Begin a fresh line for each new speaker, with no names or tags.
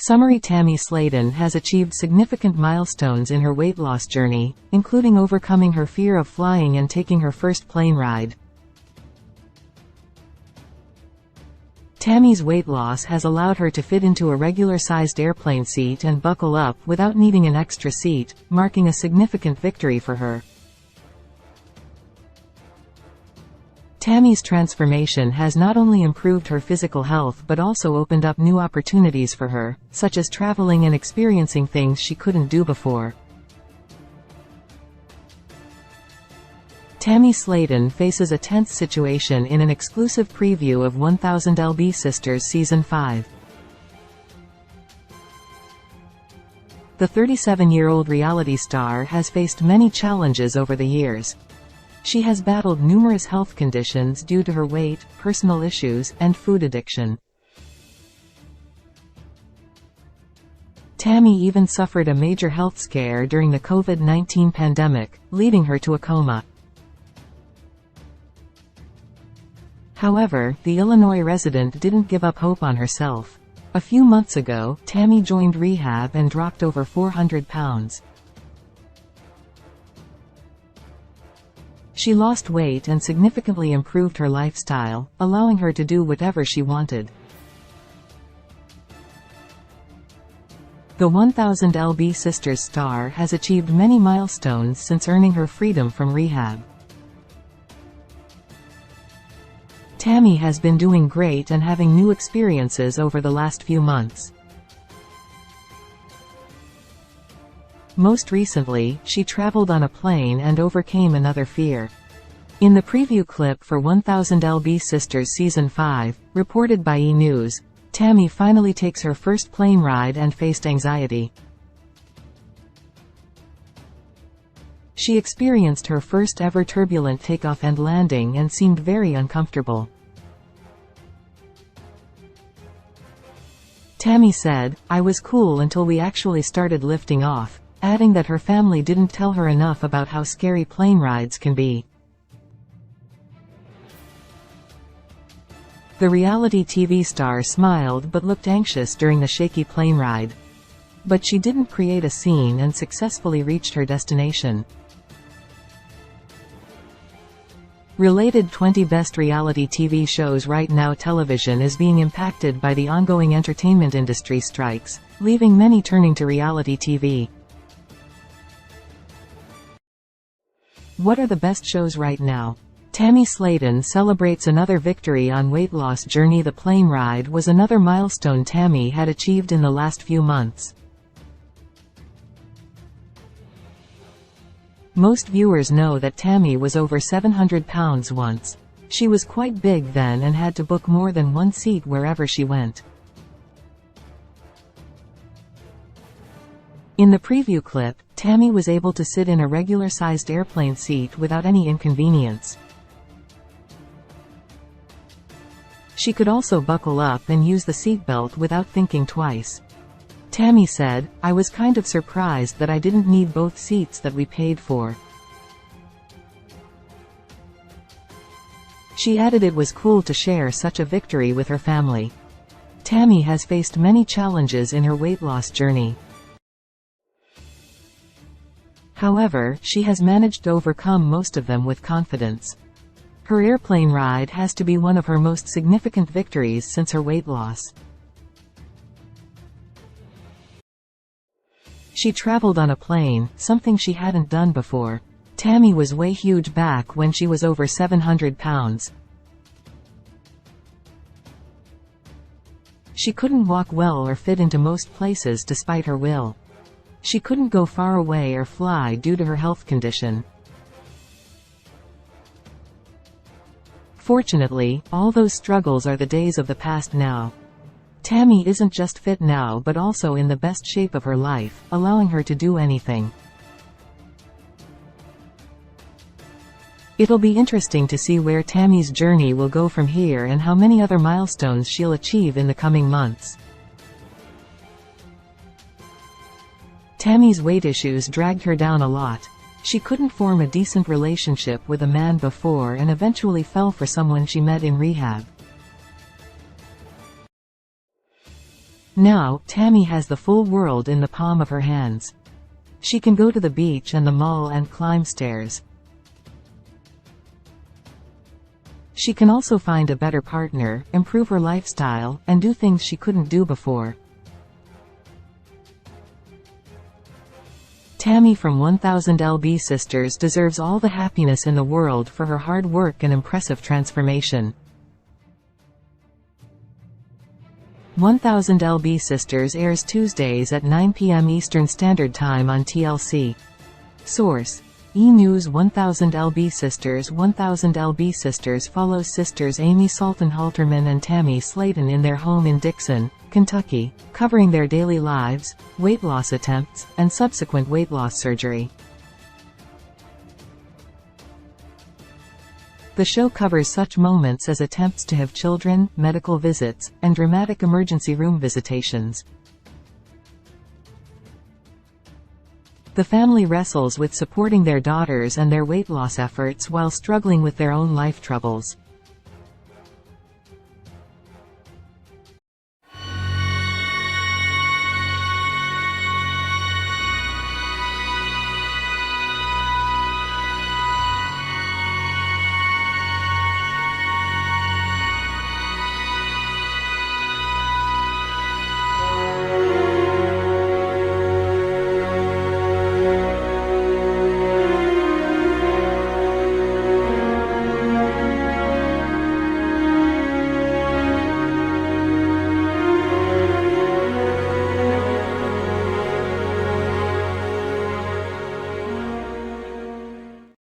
Summary: Tammy Slaton has achieved significant milestones in her weight loss journey, including overcoming her fear of flying and taking her first plane ride. Tammy's weight loss has allowed her to fit into a regular-sized airplane seat and buckle up without needing an extra seat, marking a significant victory for her. Tammy's transformation has not only improved her physical health but also opened up new opportunities for her, such as traveling and experiencing things she couldn't do before. Tammy Slaton faces a tense situation in an exclusive preview of 1000 Sisters Season 5. The 37-year-old reality star has faced many challenges over the years. She has battled numerous health conditions due to her weight, personal issues, and food addiction. Tammy even suffered a major health scare during the COVID-19 pandemic, leading her to a coma. However, the Illinois resident didn't give up hope on herself. A few months ago, Tammy joined rehab and dropped over 400 pounds. She lost weight and significantly improved her lifestyle, allowing her to do whatever she wanted. The 1000 Sisters star has achieved many milestones since earning her freedom from rehab. Tammy has been doing great and having new experiences over the last few months. Most recently, she traveled on a plane and overcame another fear. In the preview clip for 1000 Sisters Season 5, reported by E! News, Tammy finally takes her first plane ride and faced anxiety. She experienced her first ever turbulent takeoff and landing and seemed very uncomfortable. Tammy said, "I was cool until we actually started lifting off," adding that her family didn't tell her enough about how scary plane rides can be. The reality TV star smiled but looked anxious during the shaky plane ride. But she didn't create a scene and successfully reached her destination. Related 20 best reality TV shows. Right now television is being impacted by the ongoing entertainment industry strikes, leaving many turning to reality TV. What are the best shows right now? Tammy Slaton celebrates another victory on weight loss journey. The plane ride was another milestone Tammy had achieved in the last few months. Most viewers know that Tammy was over 700 pounds once. She was quite big then and had to book more than one seat wherever she went. In the preview clip, Tammy was able to sit in a regular-sized airplane seat without any inconvenience. She could also buckle up and use the seatbelt without thinking twice. Tammy said, "I was kind of surprised that I didn't need both seats that we paid for." She added it was cool to share such a victory with her family. Tammy has faced many challenges in her weight loss journey. However, she has managed to overcome most of them with confidence. Her airplane ride has to be one of her most significant victories since her weight loss. She traveled on a plane, something she hadn't done before. Tammy was way huge back when she was over 700 pounds. She couldn't walk well or fit into most places despite her will. She couldn't go far away or fly due to her health condition. Fortunately, all those struggles are the days of the past now. Tammy isn't just fit now but also in the best shape of her life, allowing her to do anything. It'll be interesting to see where Tammy's journey will go from here and how many other milestones she'll achieve in the coming months. Tammy's weight issues dragged her down a lot. She couldn't form a decent relationship with a man before and eventually fell for someone she met in rehab. Now, Tammy has the full world in the palm of her hands. She can go to the beach and the mall and climb stairs. She can also find a better partner, improve her lifestyle, and do things she couldn't do before. Tammy from 1000 lB Sisters deserves all the happiness in the world for her hard work and impressive transformation. 1000 lB Sisters airs Tuesdays at 9 p.m. Eastern Standard Time on TLC. Source: E! News. 1000 lB Sisters. 1000 lB Sisters follows sisters Amy Sultan Halterman and Tammy Slaton in their home in Dixon, Kentucky, covering their daily lives, weight loss attempts, and subsequent weight loss surgery. The show covers such moments as attempts to have children, medical visits, and dramatic emergency room visitations. The family wrestles with supporting their daughters and their weight loss efforts while struggling with their own life troubles.